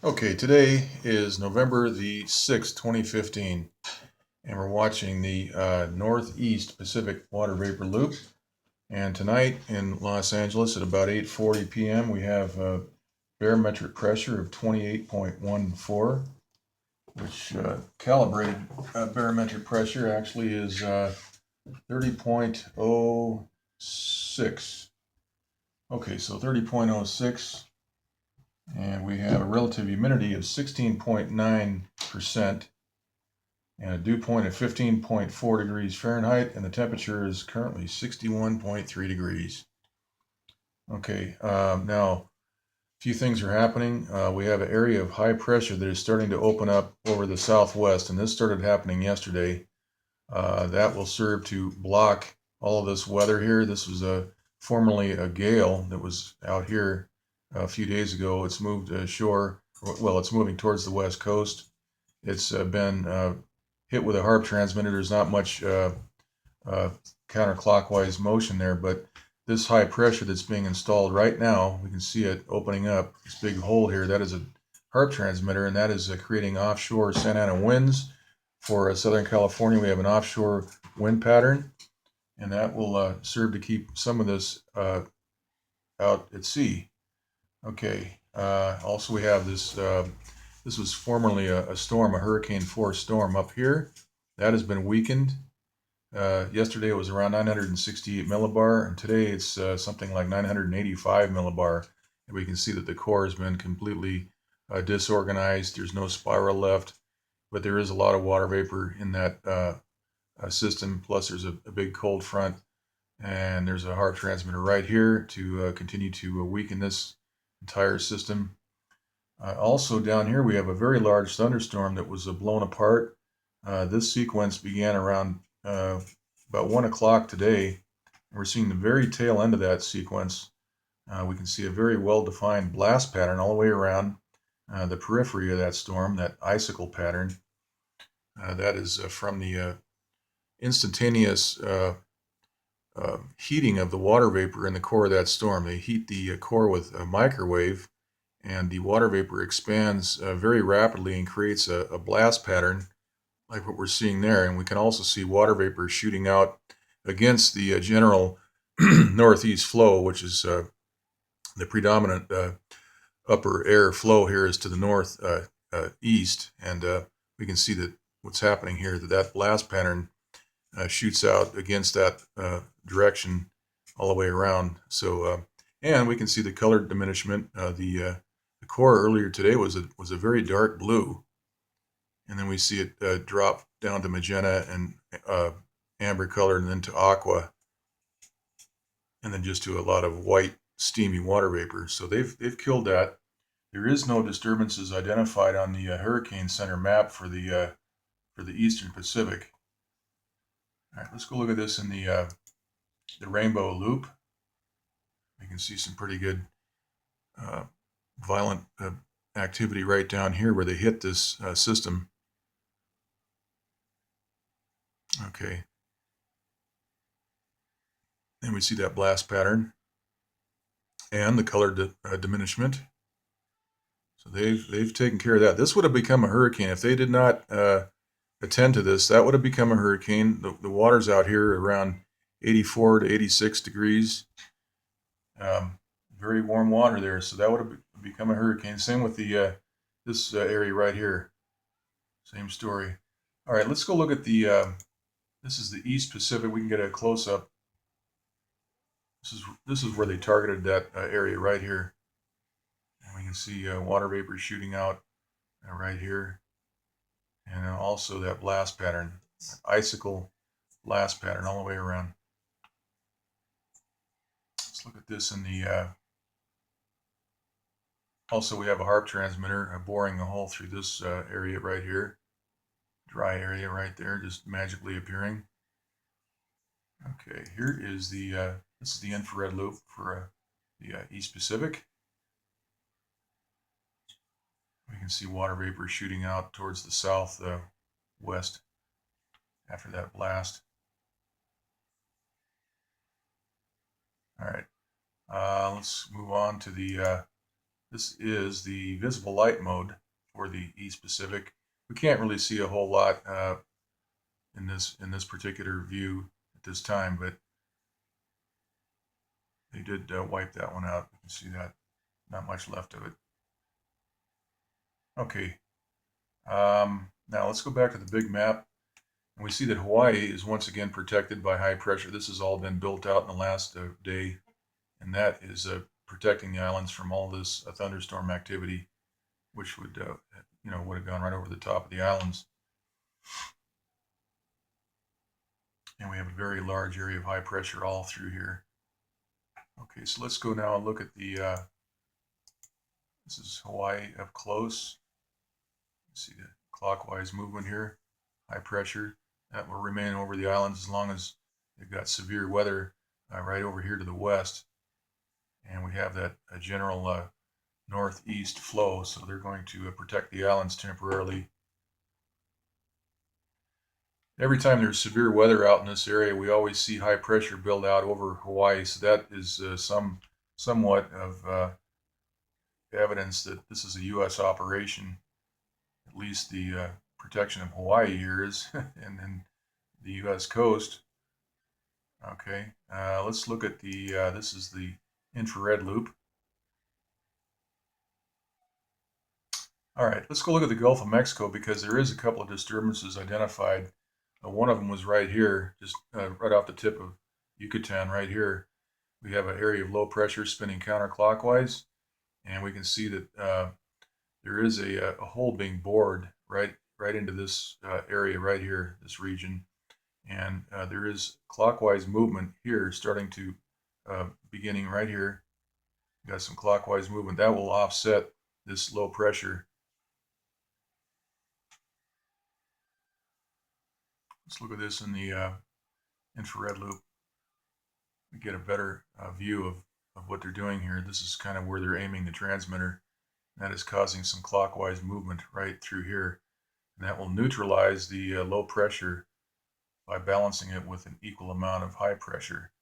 Okay, today is November the 6th, 2015, and we're watching the Northeast Pacific Water Vapor Loop. And tonight in Los Angeles at about 8:40 p.m., we have a barometric pressure of 28.14, which calibrated barometric pressure actually is 30.06. Okay, so 30.06, and we have a relative humidity of 16.9%. And a dew point of 15.4 degrees Fahrenheit, and the temperature is currently 61.3 degrees. Okay, now a few things are happening. We have an area of high pressure that is starting to open up over the southwest, and this started happening yesterday. That will serve to block all of this weather here. This was formerly a gale that was out here a few days ago. It's moved ashore. Well, it's moving towards the west coast. It's been hit with a HARP transmitter. There's not much uh, counterclockwise motion there, but this high pressure that's being installed right now, we can see it opening up this big hole here. That is a HARP transmitter, and that is creating offshore Santa Ana winds. For Southern California, we have an offshore wind pattern, and that will serve to keep some of this out at sea. Okay. Also, we have this. This was formerly a storm, a Hurricane Force storm up here. That has been weakened. Yesterday it was around 968 millibar, and today it's something like 985 millibar. And we can see that the core has been completely disorganized. There's no spiral left, but there is a lot of water vapor in that system. Plus, there's a big cold front, and there's a HARP transmitter right here to continue to weaken this entire system. Also down here we have a very large thunderstorm that was blown apart. This sequence began around about 1 o'clock today. We're seeing the very tail end of that sequence. We can see a very well-defined blast pattern all the way around the periphery of that storm, that icicle pattern. That is from the instantaneous heating of the water vapor in the core of that storm. They heat the core with a microwave, and the water vapor expands very rapidly and creates a blast pattern like what we're seeing there. And we can also see water vapor shooting out against the general northeast flow, which is the predominant upper air flow here is to the north east. And we can see that what's happening here, that blast pattern shoots out against that direction all the way around. So, and we can see the color diminishment. The core earlier today was a very dark blue, and then we see it drop down to magenta and amber color, and then to aqua, and then just to a lot of white steamy water vapor. So they've killed that. There is no disturbances identified on the Hurricane Center map for the Eastern Pacific. All right, let's go look at this in the rainbow loop. You can see some pretty good uh, violent activity right down here where they hit this system. Okay, and we see that blast pattern and the color diminishment. So they've taken care of that. This would have become a hurricane if they did not attend to this. That would have become a hurricane. The water's out here around 84 to 86 degrees. Very warm water there, so that would have become a hurricane. Same with the this area right here. Same story. All right, let's go look at the. This is the East Pacific. We can get a close up. This is where they targeted that area right here, and we can see water vapor shooting out right here, and also that blast pattern, icicle blast pattern all the way around. Let's look at this in the. Also, we have a HARP transmitter boring a hole through this area right here, dry area right there, just magically appearing. Okay, here is this is the infrared loop for the East Pacific. We can see water vapor shooting out towards the south west after that blast. All right, let's move on to the This is the visible light mode for the East Pacific. We can't really see a whole lot in this particular view at this time, but they did wipe that one out. You can see that. Not much left of it. Okay. Now let's go back to the big map. And we see that Hawaii is once again protected by high pressure. This has all been built out in the last day, and that is protecting the islands from all this thunderstorm activity, which would would have gone right over the top of the islands. And we have a very large area of high pressure all through here. Okay, so let's go now and look at the, this is Hawaii up close. See the clockwise movement here, high pressure. That will remain over the islands as long as they've got severe weather right over here to the west. And we have that general northeast flow, so they're going to protect the islands temporarily. Every time there's severe weather out in this area, we always see high pressure build out over Hawaii, so that is somewhat of evidence that this is a U.S. operation. At least the protection of Hawaii here is, and then the U.S. coast. Okay, let's look at the, this is the infrared loop. All right, let's go look at the Gulf of Mexico because there is a couple of disturbances identified. One of them was right here, just right off the tip of Yucatan right here. We have an area of low pressure spinning counterclockwise, and we can see that there is a hole being bored right into this area right here, this region. And there is clockwise movement here starting to beginning right here. Got some clockwise movement that will offset this low pressure. Let's look at this in the infrared loop. We get a better view of what they're doing here. This is kind of where they're aiming the transmitter. That is causing some clockwise movement right through here. And that will neutralize the low pressure by balancing it with an equal amount of high pressure.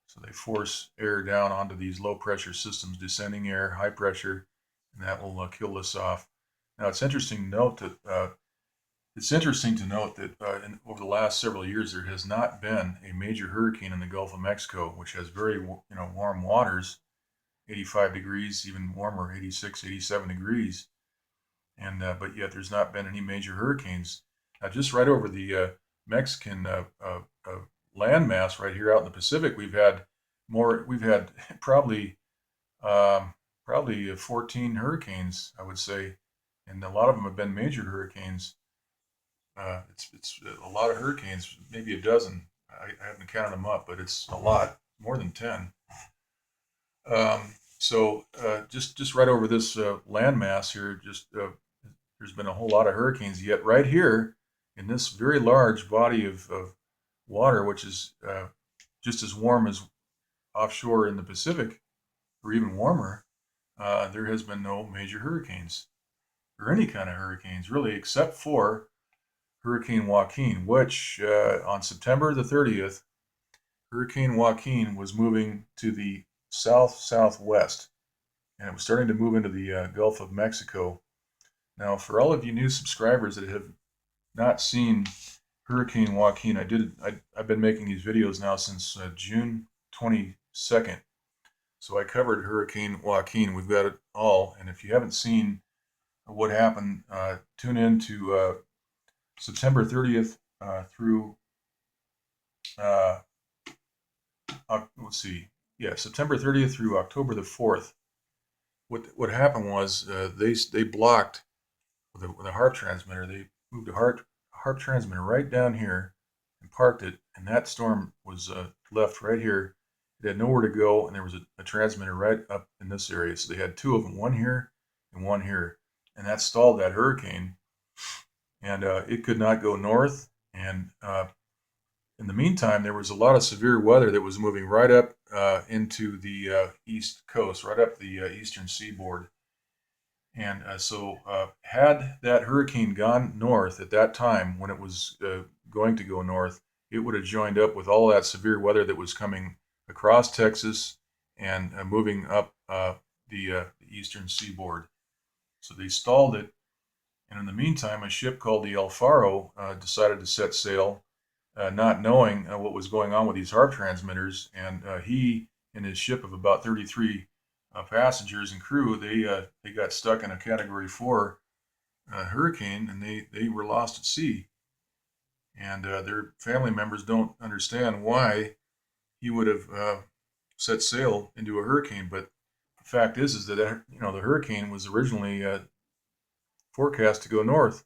So they force air down onto these low pressure systems, descending air, high pressure, and that will kill this off. Now it's interesting to note that over the last several years there has not been a major hurricane in the Gulf of Mexico, which has very warm waters, 85 degrees, even warmer, 86, 87 degrees, and but yet there's not been any major hurricanes. Now just right over the Mexican landmass right here out in the Pacific, we've had probably 14 hurricanes, I would say, and a lot of them have been major hurricanes. It's a lot of hurricanes, maybe a dozen. I haven't counted them up, but it's a lot, more than 10. So just right over this landmass here, there's been a whole lot of hurricanes. Yet right here in this very large body of water, which is just as warm as offshore in the Pacific, or even warmer, there has been no major hurricanes, or any kind of hurricanes really, except for Hurricane Joaquin, which on September the 30th, Hurricane Joaquin was moving to the south-southwest, and it was starting to move into the Gulf of Mexico. Now, for all of you new subscribers that have not seen Hurricane Joaquin, I've been making these videos now since June 22nd. So I covered Hurricane Joaquin. We've got it all, and if you haven't seen what happened, tune in to September 30th through let's see, yeah, September 30th through October the 4th. What happened was they blocked with a HARP transmitter. They moved a HARP transmitter right down here and parked it, and that storm was left right here. It had nowhere to go, and there was a transmitter right up in this area. So they had two of them, one here and one here, and that stalled that hurricane, and it could not go north. And in the meantime, there was a lot of severe weather that was moving right up into the east coast, right up the eastern seaboard. And so had that hurricane gone north at that time when it was going to go north, it would have joined up with all that severe weather that was coming across Texas and moving up the eastern seaboard. So they stalled it, and in the meantime, a ship called the El Faro decided to set sail, not knowing what was going on with these HARP transmitters. And he and his ship of about 33 passengers and crew, they got stuck in a Category 4 hurricane, and they were lost at sea. And their family members don't understand why he would have set sail into a hurricane. But the fact is that the hurricane was originally forecast to go north,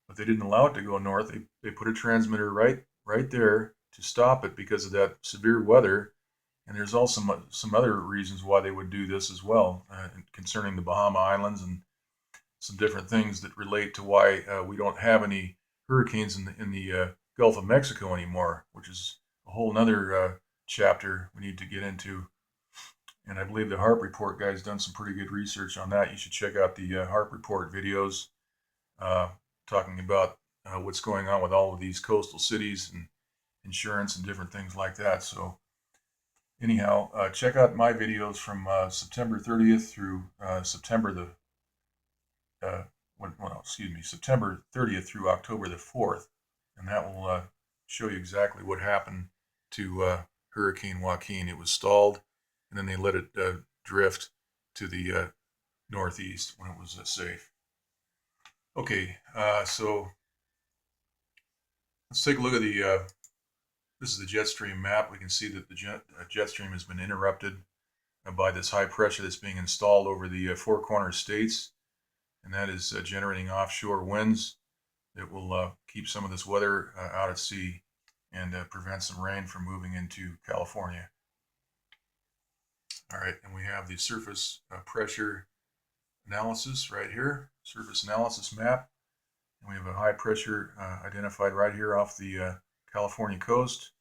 but they didn't allow it to go north. They put a transmitter right there to stop it because of that severe weather. And there's also some other reasons why they would do this as well, concerning the Bahama Islands and some different things that relate to why we don't have any hurricanes in the Gulf of Mexico anymore, which is a whole nother chapter we need to get into. And I believe the HARP Report guy's done some pretty good research on that. You should check out the HARP Report videos talking about what's going on with all of these coastal cities and insurance and different things like that. So anyhow, check out my videos from September 30th through September 30th through October the 4th, and that will show you exactly what happened to Hurricane Joaquin. It was stalled, and then they let it drift to the northeast when it was safe. Okay, so let's take a look at this is the jet stream map. We can see that the jet stream has been interrupted by this high pressure that's being installed over the Four Corners states, and that is generating offshore winds that will keep some of this weather out at sea and prevent some rain from moving into California. All right, and we have the surface pressure analysis right here, surface analysis map. And we have a high pressure identified right here off the California coast.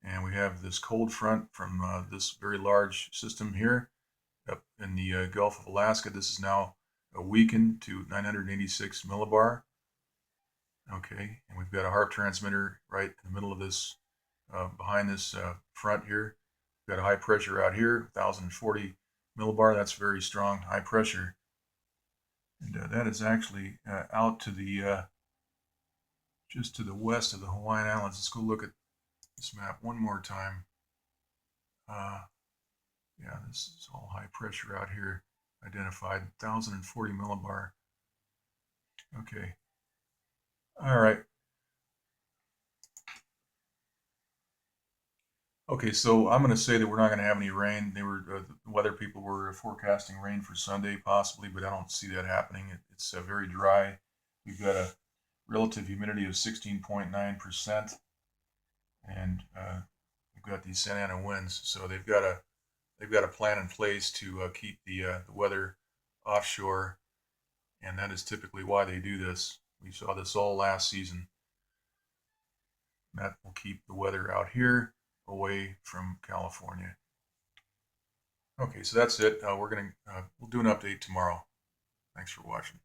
And we have this cold front from this very large system here up in the Gulf of Alaska. This is now weakened to 986 millibar. Okay, and we've got a HARP transmitter right in the middle of this, behind this front here. We've got a high pressure out here, 1040 millibar. That's very strong high pressure. And that is actually out to the, just to the west of the Hawaiian Islands. Let's go look at this map one more time. Yeah, this is all high pressure out here, identified, 1040 millibar. Okay. All right. Okay, so I'm going to say that we're not going to have any rain. The weather people were forecasting rain for Sunday, possibly, but I don't see that happening. It's very dry. We've got a relative humidity of 16.9%, and we've got these Santa Ana winds. So they've got a plan in place to keep the weather offshore, and that is typically why they do this. We saw this all last season. That will keep the weather out here away from California. Okay, so that's it. We'll do an update tomorrow. Thanks for watching.